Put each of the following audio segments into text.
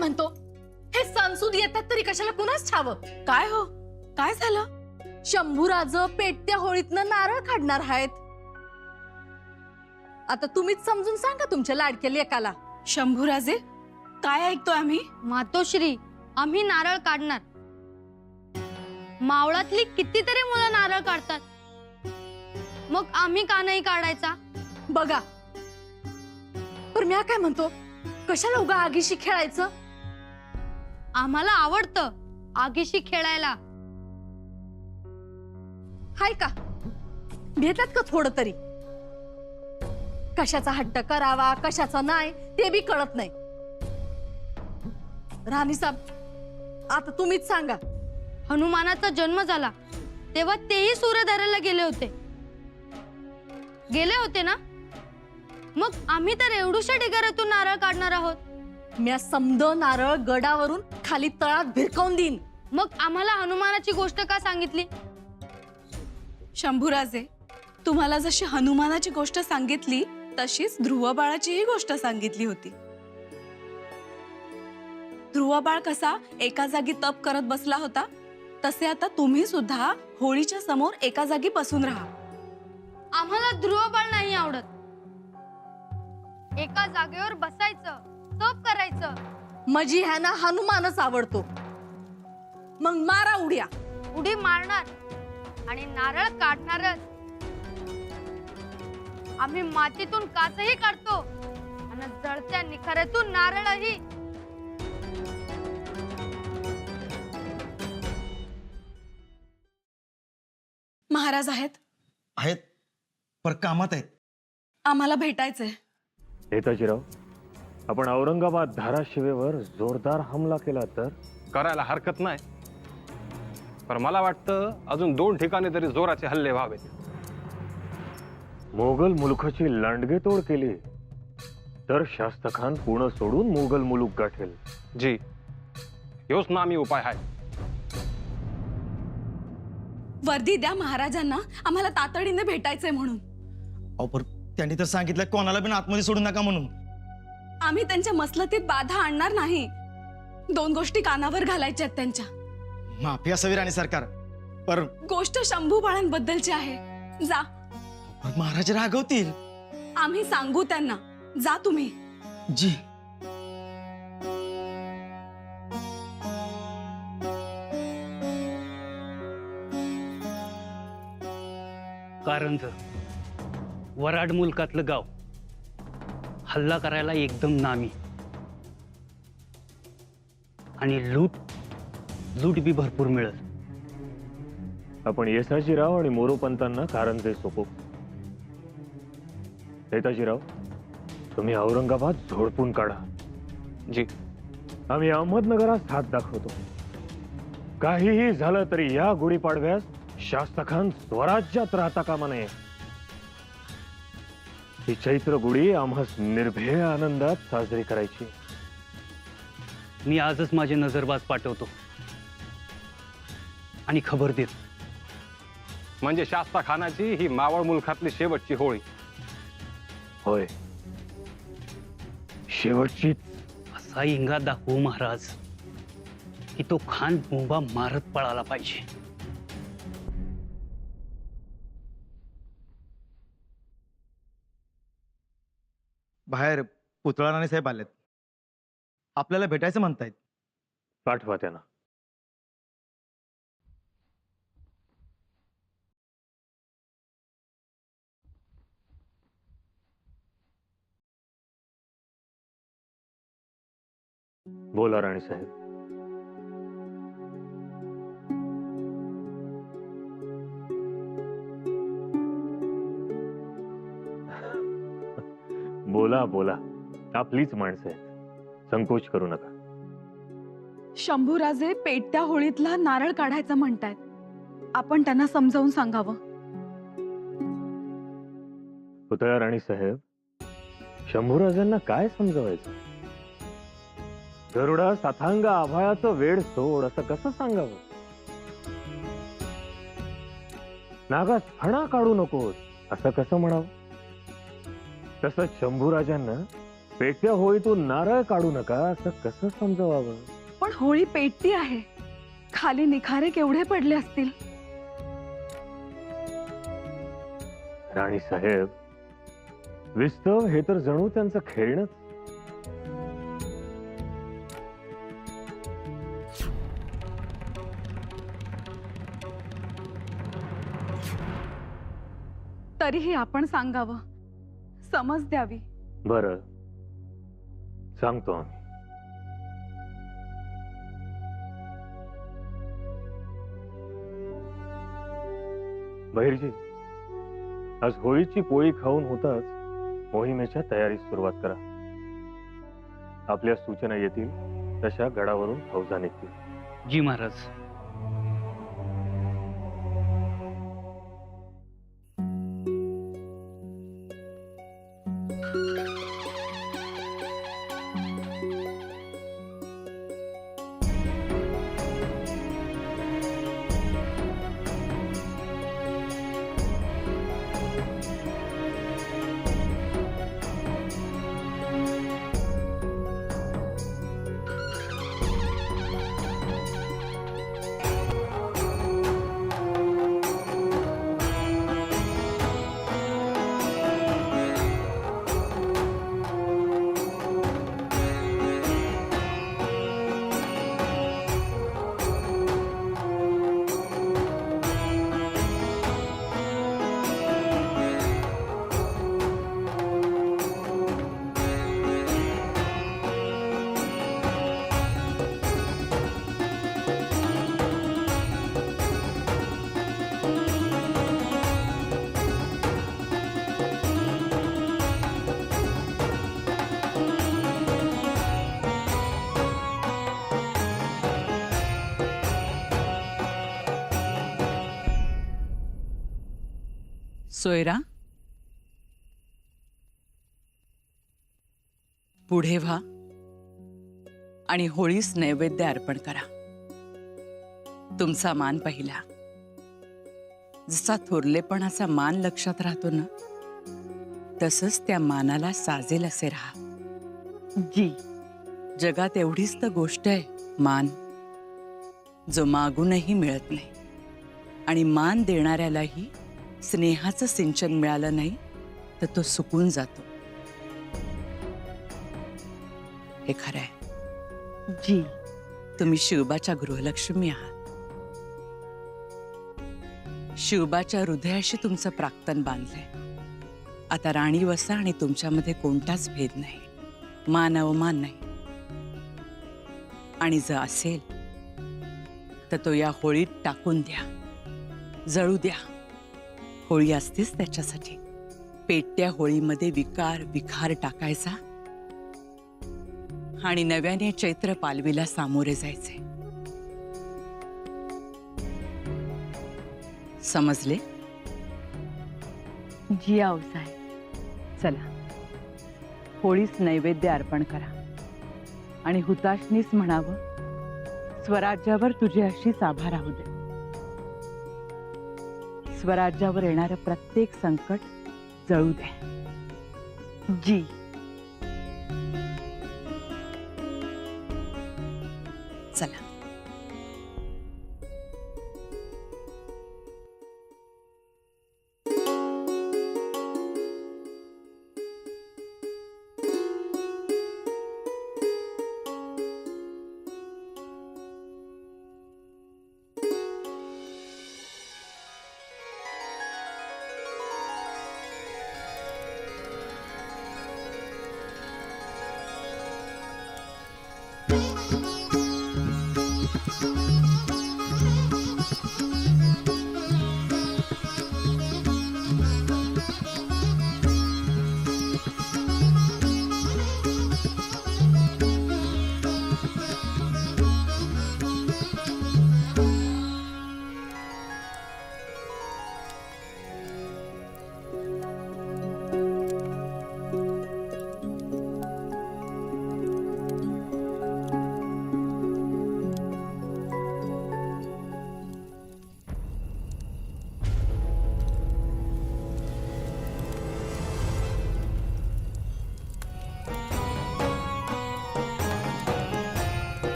म्हणतो, हे सणसूद येतात तरी कशाला कुणाच ठावं? काय हो, काय झालं? शंभूराज पेटत्या होळीतनं नारळ काढणार आहेत. आता तुम्हीच समजून सांगा तुमच्या लाडक्या लेकाला. शंभूराजे, काय ऐकतोय आम्ही? मातोश्री, आम्ही नारळ काढणार. मावळातली कितीतरी मुलं नारळ काढतात, मग आम्ही का नाही काढायचा? बघा, पण मी काय म्हणतो, कशाला उगा आगीशी खेळायचं? आम्हाला आवडतं आगीशी खेळायला. हाय का, भेटतात का थोडं तरी? कशाचा हट्ट करावा कशाचा नाही ते बी कळत नाही. राणी साहेब, आता तुम्हीच सांगा. हनुमानाचा जन्म झाला तेव्हा तेही सूर्य धरायला गेले होते ना? मग आम्ही तर एवढूशा ढिगाऱ्यातून नारळ काढणार आहोत. म्या समद नारळ गडावरून खाली तळात भिरकावून देईन. मग आम्हाला हनुमानाची गोष्ट का सांगितली? शंभूराजे, तुम्हाला जशी हनुमानाची गोष्ट सांगितली तशीच ध्रुव बाळाचीही गोष्ट सांगितली होती. ध्रुव बाळ कसा एका जागी तप करत बसला होता, तसे आता तुम्ही सुद्धा होळीच्या समोर एका जागी बसून राहा. आम्हाला ध्रुव बाळ नाही आवडत. एका जागेवर बसायचं, तप करायचं. मजी ह्याना हनुमानच आवडतो. मग मारा उड्या. उडी मारणार आणि नारळ काढणारच. आम्ही मातीतून काचही काढतो आणि जळत्या निखाऱ्यातून नारळही. महाराज आहेत? आहेत, पर कामात आहेत. आम्हाला भेटायचंय. नेताजीराव, आपण औरंगाबाद धाराशिवेवर जोरदार हमला केला तर? करायला हरकत नाही, पण मला वाटतं अजून 2 ठिकाणी तरी जोराचे हल्ले व्हावेत. मोगल मुलुखाची लांडगेतोड केली तर शास्तखान पुणे सोडून मोगल मुलुक गाठेल. जी, ह्योच नामी उपाय आहे. वर्दी द्या महाराजांना, आम्हाला तातडीने भेटायचंय म्हणून. अहो, पर त्यांनी तर सांगितलं कोणाला पण आतमध्ये सोडू नका म्हणून. आम्ही त्यांच्या मसलतीत बाधा आणणार नाही. 2 गोष्टी कानावर घालायच्या आहेत त्यांच्या. माफी असावी राणी सरकार, पर गोष्ट शंभू बाळांबद्दलची आहे. जा. महाराज रागवतील. आम्ही सांगू त्यांना. जा तुम्ही. जी. कारंज, वराड मुलकातलं गाव, हल्ला करायला एकदम नामी. आणि लूट बी भरपूर मिळत. आपण येसाजीराव आणि मोरोपंतांना कारंजे सोपू. नेताजीराव, तुम्ही औरंगाबाद झोडपून काढा. जी. आम्ही अहमदनगरात हात दाखवतो. काहीही झालं तरी या गुढीपाडव्यास शास्तखान स्वराज्यात राहता कामा नये. ही चैत्र गुढी आम्हास निर्भय आनंदात साजरी करायची. मी आजच माझे नजरबाज पाठवतो आणि खबर देतो. म्हणजे शास्ता खानाची ही मावळ मुलखातली शेवटची होळी. होय, शेवटची. असा इंगा दाखवू महाराज की तो खान बोंबा मारत पळाला पाहिजे. बाहेर पुतळा राणी साहेब आलेत. आपल्याला भेटायचं म्हणतायत. पाठवा त्यांना. बोला राणी साहेब. बोला बोला, आपलीच माणसं आहेत, संकोच करू नका. शंभूराजे पेटत्या होळीतला नारळ काढायचं म्हणतायत. आपण त्यांना समजावून सांगावं. पुतळा राणी साहेब, शंभूराजांना काय समजवायचं? गरुडा साथांग आभाळाचं वेड सोड असं कसं सांगावं? नागास फणा काढू नकोस असं कसं म्हणावं? तसंच शंभूराजांना पेटत्या होळीतून नारळ काढू नका असं कसं समजवावं? पण होळी पेटती आहे, खाली निखारे केवढे पडले असतील. राणी साहेब, विस्तव हे तर जणू त्यांचं खेळणंच. तरीही आपण सांगावं, समज द्यावी. बरं, सांगतो आम्ही. बहिर्जी, आज होळीची पोळी खाऊन होताच मोहिमेच्या तयारीस सुरुवात करा. आपल्या सूचना येतील तशा गडावरून फौजा निघतील. जी महाराज. सोयरा, पुढे व्हा आणि होळीस नैवेद्य अर्पण करा. तुमचा मान पहिला. जसा थोरलेपणाचा मान लक्षात राहतो ना, तसंच त्या मानाला साजेल असे राहा. जी. जगात एवढीच तर गोष्ट आहे, मान, जो मागूनही मिळत नाही. आणि मान देणाऱ्यालाही स्नेहाचं सिंचन मिळालं नाही तर तो सुकून जातो. हे खरं आहे. जी. तुम्ही शिवबाच्या गृहलक्ष्मी आहात. शिवबाच्या हृदयाशी तुमचं प्राक्तन बांधलंय. आता राणी वसा आणि तुमच्यामध्ये कोणताच भेद नाही, मान अवमान नाही. आणि जर असेल तर तो या होळीत टाकून द्या, जळू द्या. होळी असतेच त्याच्यासाठी. पेटत्या होळीमध्ये विकार विखार टाकायचा आणि नव्याने चैत्र पालवीला सामोरे जायचे. समजले? जी आऊसाहेब. चला, होळीस नैवेद्य अर्पण करा आणि हुताशनीस म्हणावं, स्वराज्यावर तुझी अशीच आभा राहू दे. स्वराज्यावर येणारं प्रत्येक संकट जळू दे. जी. चला.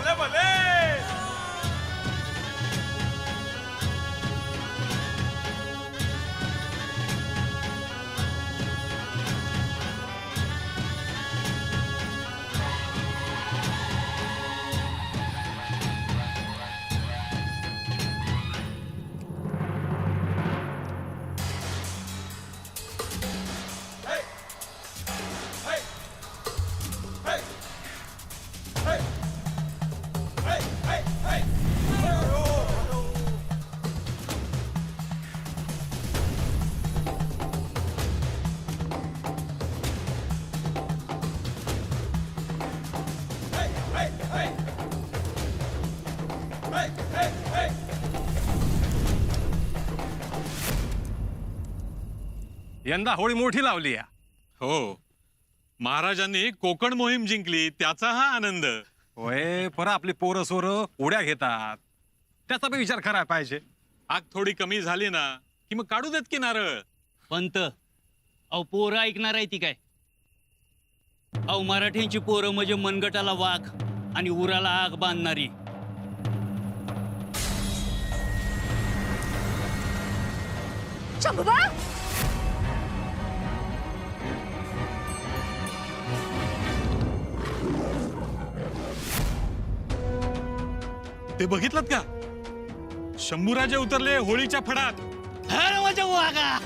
भले भले. यंदा होळी मोठी लावली या. हो, महाराजांनी कोकण मोहीम जिंकली त्याचा हा आनंद. होय, परत आपली पोरं सोरं उड्या घेतात, त्याचा बी विचार करायला पाहिजे. आग थोडी कमी झाली ना की मग काढू देत की नारळ. पंत अहो पोरं ऐकणार आहे ती काय? अहो मराठ्यांची पोरं म्हणजे मनगटाला वाघ आणि उराला आग बांधणारी. शंभूबा, ते बघितलं का? शंभूराजे उतरले होळीच्या फडात. हर माझ्या वाघा.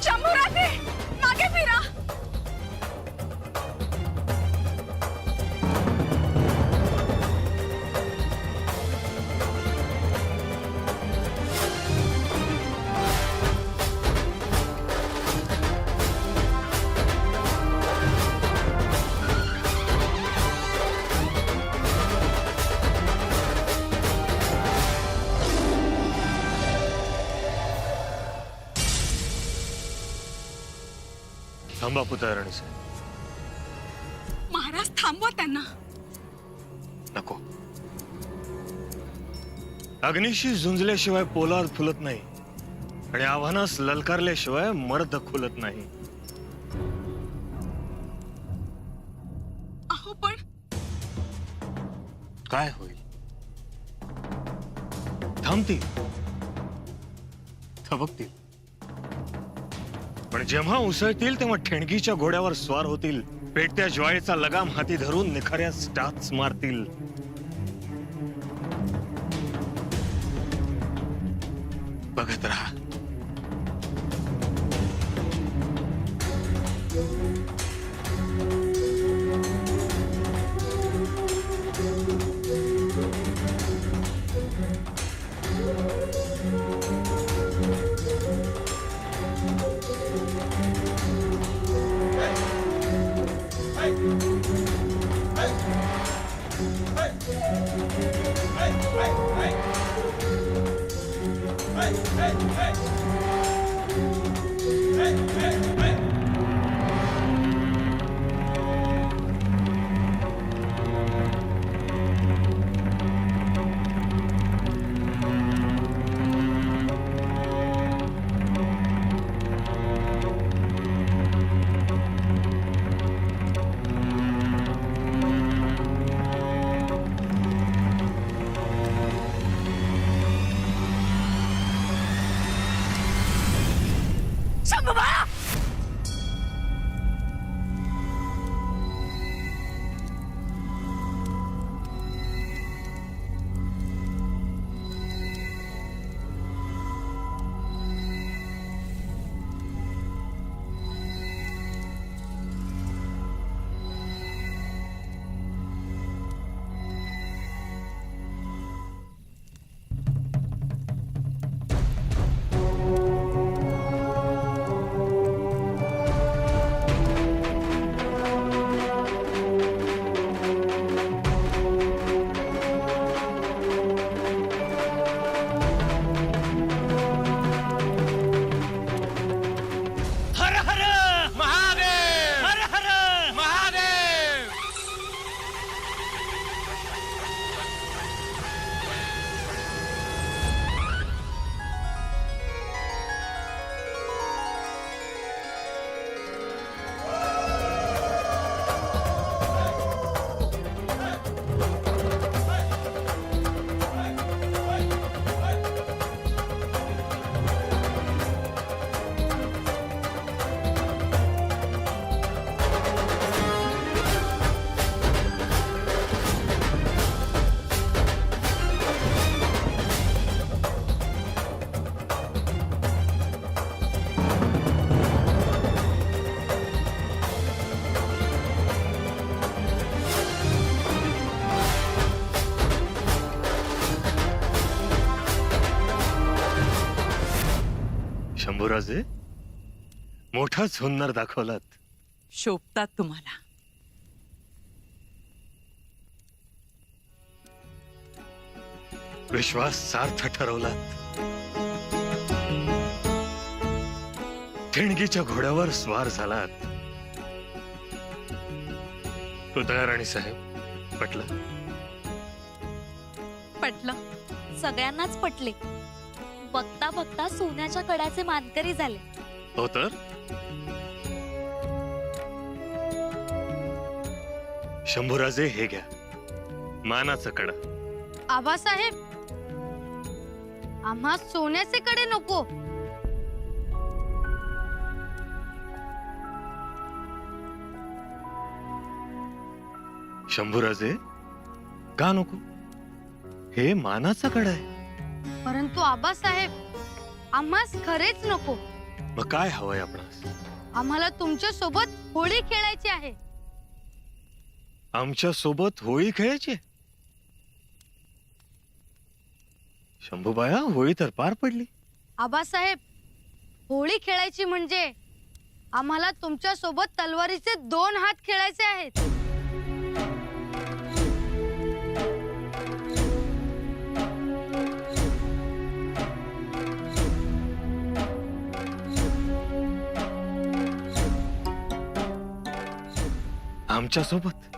शंभूराजे मागे फिरा. थांबा पुतळा महाराज थांबवा त्यांना. नको. अग्नीशी झुंजल्याशिवाय पोलाद फुलत नाही आणि आव्हानास ललकारल्याशिवाय मर्द खुलत नाही. अहो पण काय होईल? थांबतील, थबकतील, पण जेव्हा उसळतील तेव्हा ठेणगीच्या घोड्यावर स्वार होतील. पेटत्या ज्वाळेचा लगाम हाती धरून निखाऱ्यास टाच मारतील. बघत राहा. शंभूराजे मोठाच हुन्नर दाखवलात. शोभतात तुम्हाला. विश्वास सार्थ ठरवलात. ठिणगीच्या घोड्यावर स्वार झालात. पुतळा राणी साहेब पटलं. पटलं. सगळ्यांनाच पटले. बघता बघता सोन्याच्या कड्याचे मानकरी झाले. हो तर शंभूराजे हे घ्या मानाचं कडा. आबासाहेब, आम्हा सोन्याचे कडे नको. शंभूराजे का नको? हे मानाचा कडा आहे. परंतु आबासाहेब, आम्हास खरेच नको. मग काय हवंय आपणास? आम्हाला तुमच्या सोबत होळी खेळायची आहे. आमच्या सोबत होळी खेळायची? शंभूबाया, होळी तर पार पडली. आबासाहेब, होळी खेळायची म्हणजे आम्हाला तुमच्या सोबत तलवारीचे 2 हात खेळायचे आहेत. आमच्या सोबत